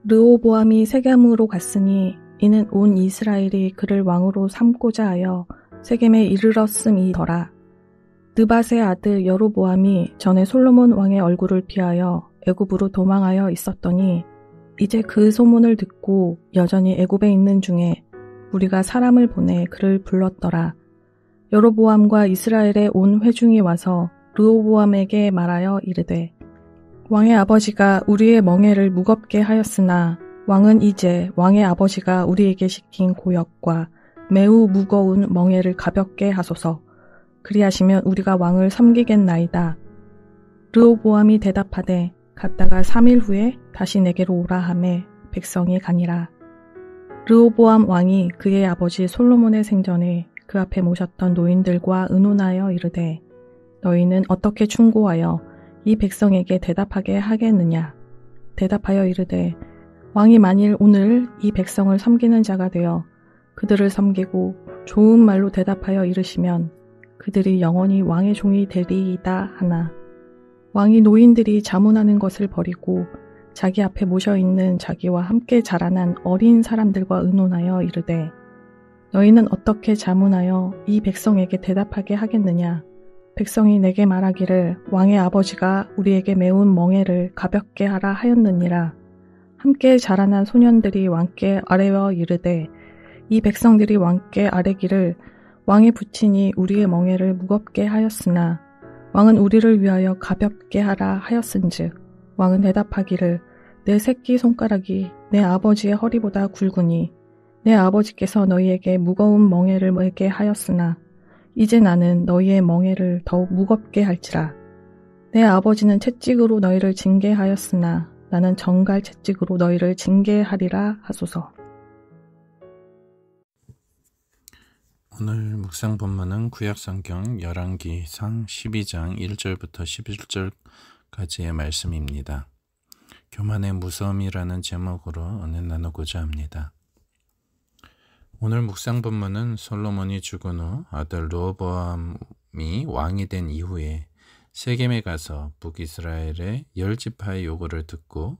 르호보암이 세겜으로 갔으니 이는 온 이스라엘이 그를 왕으로 삼고자 하여 세겜에 이르렀음이더라. 느밧의 아들 여로보암이 전에 솔로몬 왕의 얼굴을 피하여 애굽으로 도망하여 있었더니 이제 그 소문을 듣고 여전히 애굽에 있는 중에 우리가 사람을 보내 그를 불렀더라. 여로보암과 이스라엘의 온 회중이 와서 르호보암에게 말하여 이르되 왕의 아버지가 우리의 멍에를 무겁게 하였으나 왕은 이제 왕의 아버지가 우리에게 시킨 고역과 매우 무거운 멍에를 가볍게 하소서. 그리하시면 우리가 왕을 섬기겠나이다. 르호보암이 대답하되 갔다가 3일 후에 다시 내게로 오라 하매 백성이 가니라. 르호보암 왕이 그의 아버지 솔로몬의 생전에 그 앞에 모셨던 노인들과 의논하여 이르되 너희는 어떻게 충고하여 이 백성에게 대답하게 하겠느냐. 대답하여 이르되 왕이 만일 오늘 이 백성을 섬기는 자가 되어 그들을 섬기고 좋은 말로 대답하여 이르시면 그들이 영원히 왕의 종이 되리이다 하나 왕이 노인들이 자문하는 것을 버리고 자기 앞에 모셔있는 자기와 함께 자라난 어린 사람들과 의논하여 이르되 너희는 어떻게 자문하여 이 백성에게 대답하게 하겠느냐. 백성이 내게 말하기를 왕의 아버지가 우리에게 매운 멍에를 가볍게 하라 하였느니라. 함께 자라난 소년들이 왕께 아뢰어 이르되 이 백성들이 왕께 아뢰기를 왕의 부친이 우리의 멍에를 무겁게 하였으나 왕은 우리를 위하여 가볍게 하라 하였은즉 왕은 대답하기를 내 새끼 손가락이 내 아버지의 허리보다 굵으니 내 아버지께서 너희에게 무거운 멍에를 메게 하였으나 이제 나는 너희의 멍에를 더욱 무겁게 할지라. 내 아버지는 채찍으로 너희를 징계하였으나 나는 정갈 채찍으로 너희를 징계하리라 하소서. 오늘 묵상 본문은 구약성경 열왕기상 12장 1절부터 11절까지의 말씀입니다. 교만의 무서움이라는 제목으로 은혜 나누고자 합니다. 오늘 묵상 본문은 솔로몬이 죽은 후 아들 르호보암이 왕이 된 이후에 세겜에 가서 북이스라엘의 10지파의 요구를 듣고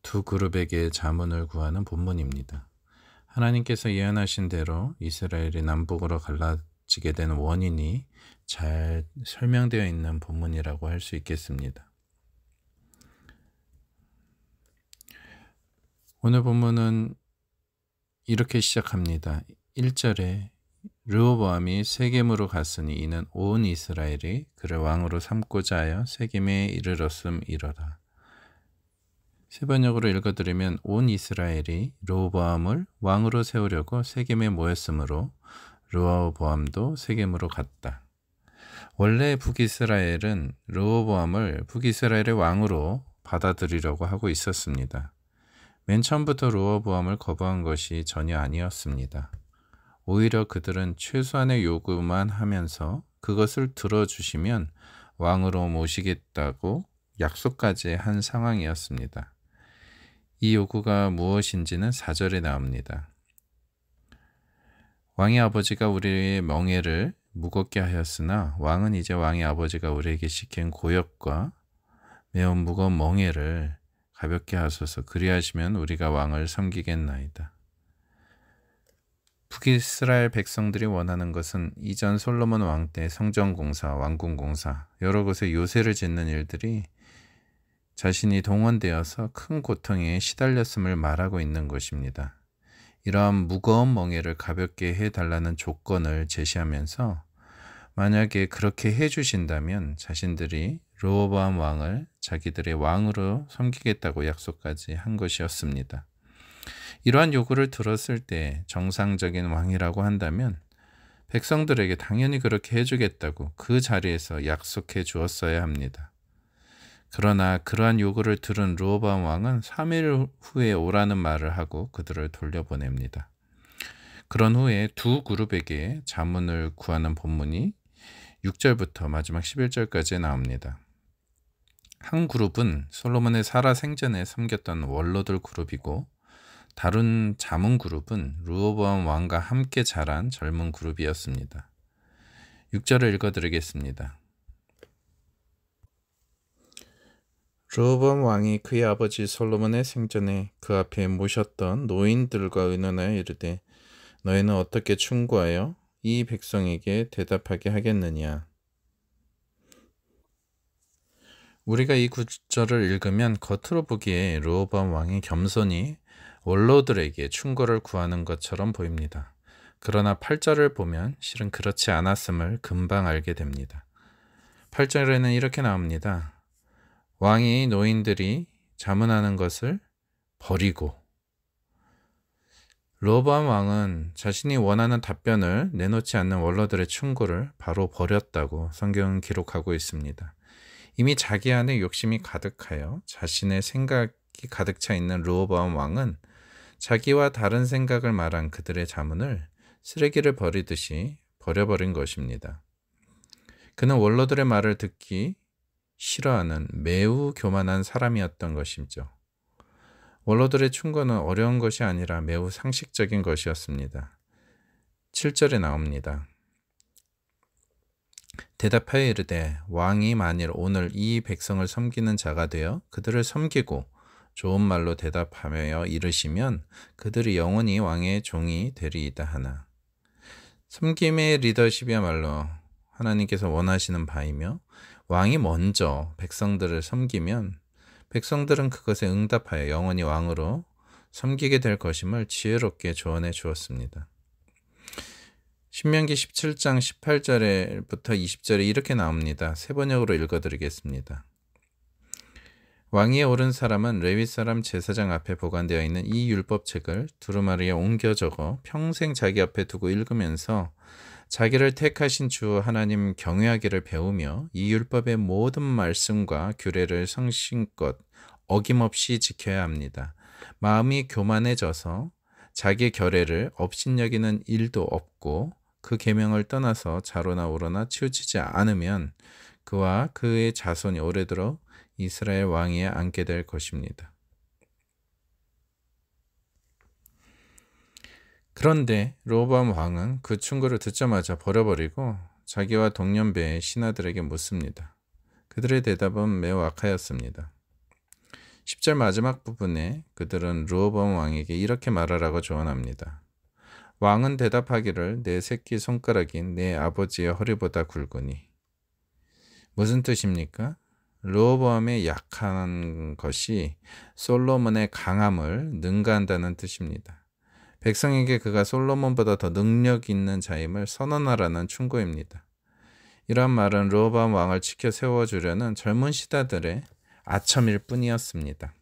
두 그룹에게 자문을 구하는 본문입니다. 하나님께서 예언하신 대로 이스라엘이 남북으로 갈라지게 된 원인이 잘 설명되어 있는 본문이라고 할 수 있겠습니다. 오늘 본문은 이렇게 시작합니다. 1절에 르호보암이 세겜으로 갔으니 이는 온 이스라엘이 그를 왕으로 삼고자 하여 세겜에 이르렀음이로라. 세 번역으로 읽어드리면 온 이스라엘이 르호보암을 왕으로 세우려고 세겜에 모였으므로 르호보암도 세겜으로 갔다. 원래 북이스라엘은 르호보암을 북이스라엘의 왕으로 받아들이려고 하고 있었습니다. 맨 처음부터 르호보암을 거부한 것이 전혀 아니었습니다. 오히려 그들은 최소한의 요구만 하면서 그것을 들어주시면 왕으로 모시겠다고 약속까지 한 상황이었습니다. 이 요구가 무엇인지는 4절에 나옵니다. 왕의 아버지가 우리의 멍에를 무겁게 하였으나 왕은 이제 왕의 아버지가 우리에게 시킨 고역과 매우 무거운 멍에를 가볍게 하소서. 그리하시면 우리가 왕을 섬기겠나이다. 북이스라엘 백성들이 원하는 것은 이전 솔로몬 왕 때 성전공사, 왕궁공사, 여러 곳에 요새를 짓는 일들이 자신이 동원되어서 큰 고통에 시달렸음을 말하고 있는 것입니다. 이러한 무거운 멍에를 가볍게 해달라는 조건을 제시하면서 만약에 그렇게 해주신다면 자신들이 르호보암 왕을 자기들의 왕으로 섬기겠다고 약속까지 한 것이었습니다. 이러한 요구를 들었을 때 정상적인 왕이라고 한다면 백성들에게 당연히 그렇게 해주겠다고 그 자리에서 약속해 주었어야 합니다. 그러나 그러한 요구를 들은 르호보암 왕은 3일 후에 오라는 말을 하고 그들을 돌려보냅니다. 그런 후에 두 그룹에게 자문을 구하는 본문이 6절부터 마지막 11절까지 나옵니다. 한 그룹은 솔로몬의 살아 생전에 섬겼던 원로들 그룹이고 다른 자문 그룹은 르호보암 왕과 함께 자란 젊은 그룹이었습니다. 6절을 읽어드리겠습니다. 르호보암 왕이 그의 아버지 솔로몬의 생전에 그 앞에 모셨던 노인들과 의논하여 이르되 너희는 어떻게 충고하여 이 백성에게 대답하게 하겠느냐. 우리가 이 구절을 읽으면 겉으로 보기에 르호보암 왕이 겸손히 원로들에게 충고를 구하는 것처럼 보입니다. 그러나 8절을 보면 실은 그렇지 않았음을 금방 알게 됩니다. 8절에는 이렇게 나옵니다. 왕이 노인들이 자문하는 것을 버리고, 르호보암 왕은 자신이 원하는 답변을 내놓지 않는 원로들의 충고를 바로 버렸다고 성경은 기록하고 있습니다. 이미 자기 안에 욕심이 가득하여 자신의 생각이 가득 차 있는 르호보암 왕은 자기와 다른 생각을 말한 그들의 자문을 쓰레기를 버리듯이 버려버린 것입니다. 그는 원로들의 말을 듣기 싫어하는 매우 교만한 사람이었던 것이죠. 원로들의 충고는 어려운 것이 아니라 매우 상식적인 것이었습니다. 7절에 나옵니다. 대답하여 이르되 왕이 만일 오늘 이 백성을 섬기는 자가 되어 그들을 섬기고 좋은 말로 대답하며 이르시면 그들이 영원히 왕의 종이 되리이다 하나. 섬김의 리더십이야말로 하나님께서 원하시는 바이며 왕이 먼저 백성들을 섬기면 백성들은 그것에 응답하여 영원히 왕으로 섬기게 될 것임을 지혜롭게 조언해 주었습니다. 신명기 17장 18절부터 20절에 이렇게 나옵니다. 세 번역으로 읽어드리겠습니다. 왕위에 오른 사람은 레위 사람 제사장 앞에 보관되어 있는 이 율법책을 두루마리에 옮겨 적어 평생 자기 앞에 두고 읽으면서 자기를 택하신 주 하나님 경외하기를 배우며 이 율법의 모든 말씀과 규례를 성심껏 어김없이 지켜야 합니다. 마음이 교만해져서 자기 결례를 업신여기는 일도 없고 그 계명을 떠나서 좌로나 우로나 치우치지 않으면 그와 그의 자손이 오래도록 이스라엘 왕위에 앉게 될 것입니다. 그런데 르호보암 왕은 그 충고를 듣자마자 버려버리고 자기와 동년배의 신하들에게 묻습니다. 그들의 대답은 매우 악하였습니다. 10절 마지막 부분에 그들은 르호보암 왕에게 이렇게 말하라고 조언합니다. 왕은 대답하기를 내 새끼 손가락인 내 아버지의 허리보다 굵으니. 무슨 뜻입니까? 르호보암의 약한 것이 솔로몬의 강함을 능가한다는 뜻입니다. 백성에게 그가 솔로몬보다 더 능력 있는 자임을 선언하라는 충고입니다. 이러한 말은 르호보암 왕을 지켜 세워주려는 젊은 신하들의 아첨일 뿐이었습니다.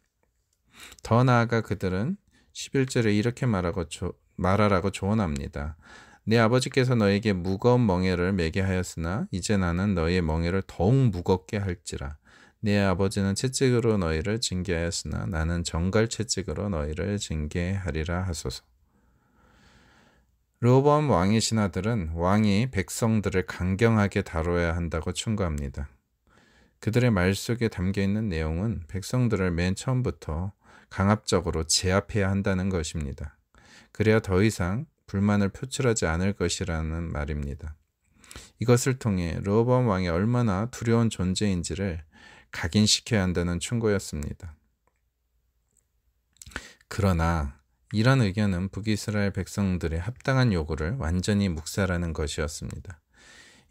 더 나아가 그들은 11절에 이렇게 말하라고 조언합니다. 내 아버지께서 너에게 무거운 멍에를 매게 하였으나 이제 나는 너희의 멍에를 더욱 무겁게 할지라. 내 아버지는 채찍으로 너희를 징계하였으나 나는 정갈 채찍으로 너희를 징계하리라 하소서. 르호보암 왕의 신하들은 왕이 백성들을 강경하게 다뤄야 한다고 충고합니다. 그들의 말 속에 담겨있는 내용은 백성들을 맨 처음부터 강압적으로 제압해야 한다는 것입니다. 그래야 더 이상 불만을 표출하지 않을 것이라는 말입니다. 이것을 통해 르호보암 왕이 얼마나 두려운 존재인지를 각인시켜야 한다는 충고였습니다. 그러나 이런 의견은 북이스라엘 백성들의 합당한 요구를 완전히 묵살하는 것이었습니다.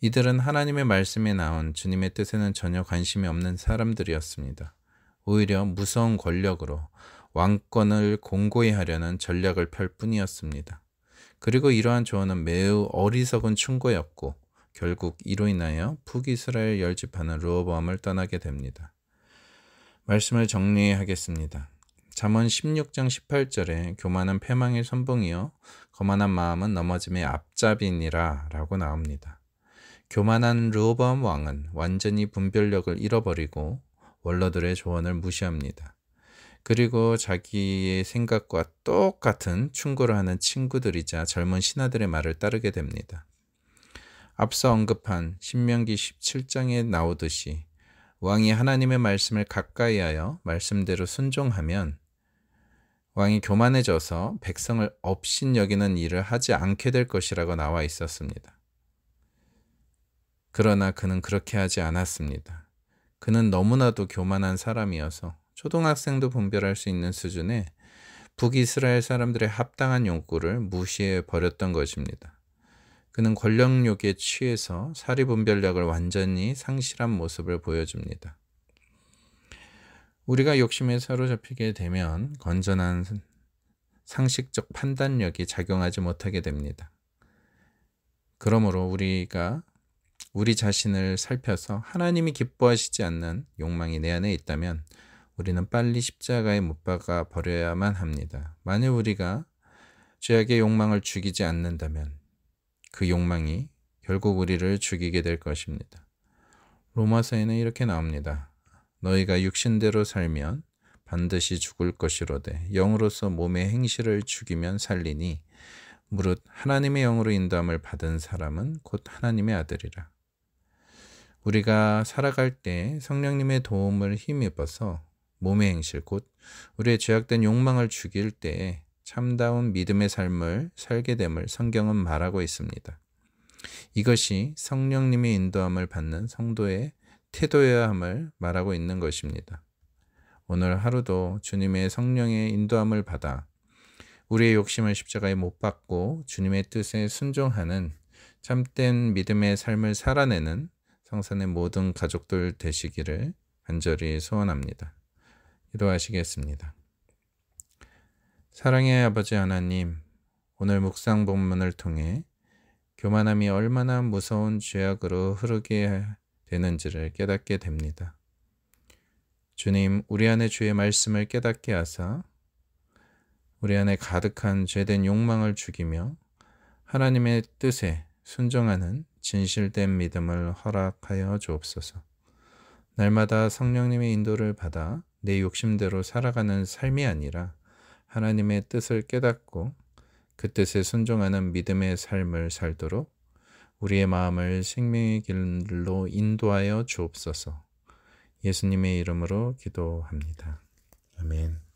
이들은 하나님의 말씀에 나온 주님의 뜻에는 전혀 관심이 없는 사람들이었습니다. 오히려 무서운 권력으로 왕권을 공고히 하려는 전략을 펼 뿐이었습니다. 그리고 이러한 조언은 매우 어리석은 충고였고 결국 이로 인하여 북이스라엘 10지파는 르호보암을 떠나게 됩니다. 말씀을 정리하겠습니다. 잠언 16장 18절에 교만은 패망의 선봉이요 거만한 마음은 넘어짐의 앞잡이니라 라고 나옵니다. 교만한 르호보암 왕은 완전히 분별력을 잃어버리고 원로들의 조언을 무시합니다. 그리고 자기의 생각과 똑같은 충고를 하는 친구들이자 젊은 신하들의 말을 따르게 됩니다. 앞서 언급한 신명기 17장에 나오듯이 왕이 하나님의 말씀을 가까이하여 말씀대로 순종하면 왕이 교만해져서 백성을 업신여기는 일을 하지 않게 될 것이라고 나와 있었습니다. 그러나 그는 그렇게 하지 않았습니다. 그는 너무나도 교만한 사람이어서 초등학생도 분별할 수 있는 수준의 북이스라엘 사람들의 합당한 욕구를 무시해 버렸던 것입니다. 그는 권력욕에 취해서 사리분별력을 완전히 상실한 모습을 보여줍니다. 우리가 욕심에 사로잡히게 되면 건전한 상식적 판단력이 작용하지 못하게 됩니다. 그러므로 우리가 우리 자신을 살펴서 하나님이 기뻐하시지 않는 욕망이 내 안에 있다면 우리는 빨리 십자가에 못 박아 버려야만 합니다. 만일 우리가 죄악의 욕망을 죽이지 않는다면 그 욕망이 결국 우리를 죽이게 될 것입니다. 로마서에는 이렇게 나옵니다. 너희가 육신대로 살면 반드시 죽을 것이로되 영으로서 몸의 행실을 죽이면 살리니 무릇 하나님의 영으로 인도함을 받은 사람은 곧 하나님의 아들이라. 우리가 살아갈 때 성령님의 도움을 힘입어서 몸의 행실 곧 우리의 죄악된 욕망을 죽일 때에 참다운 믿음의 삶을 살게 됨을 성경은 말하고 있습니다. 이것이 성령님의 인도함을 받는 성도의 태도여야 함을 말하고 있는 것입니다. 오늘 하루도 주님의 성령의 인도함을 받아 우리의 욕심을 십자가에 못 박고 주님의 뜻에 순종하는 참된 믿음의 삶을 살아내는 성산의 모든 가족들 되시기를 간절히 소원합니다. 기도하시겠습니다. 사랑의 아버지 하나님, 오늘 묵상 본문을 통해 교만함이 얼마나 무서운 죄악으로 흐르게 되는지를 깨닫게 됩니다. 주님, 우리 안에 주의 말씀을 깨닫게 하사 우리 안에 가득한 죄된 욕망을 죽이며 하나님의 뜻에 순종하는 진실된 믿음을 허락하여 주옵소서. 날마다 성령님의 인도를 받아 내 욕심대로 살아가는 삶이 아니라 하나님의 뜻을 깨닫고 그 뜻에 순종하는 믿음의 삶을 살도록 우리의 마음을 생명의 길로 인도하여 주옵소서. 예수님의 이름으로 기도합니다. 아멘.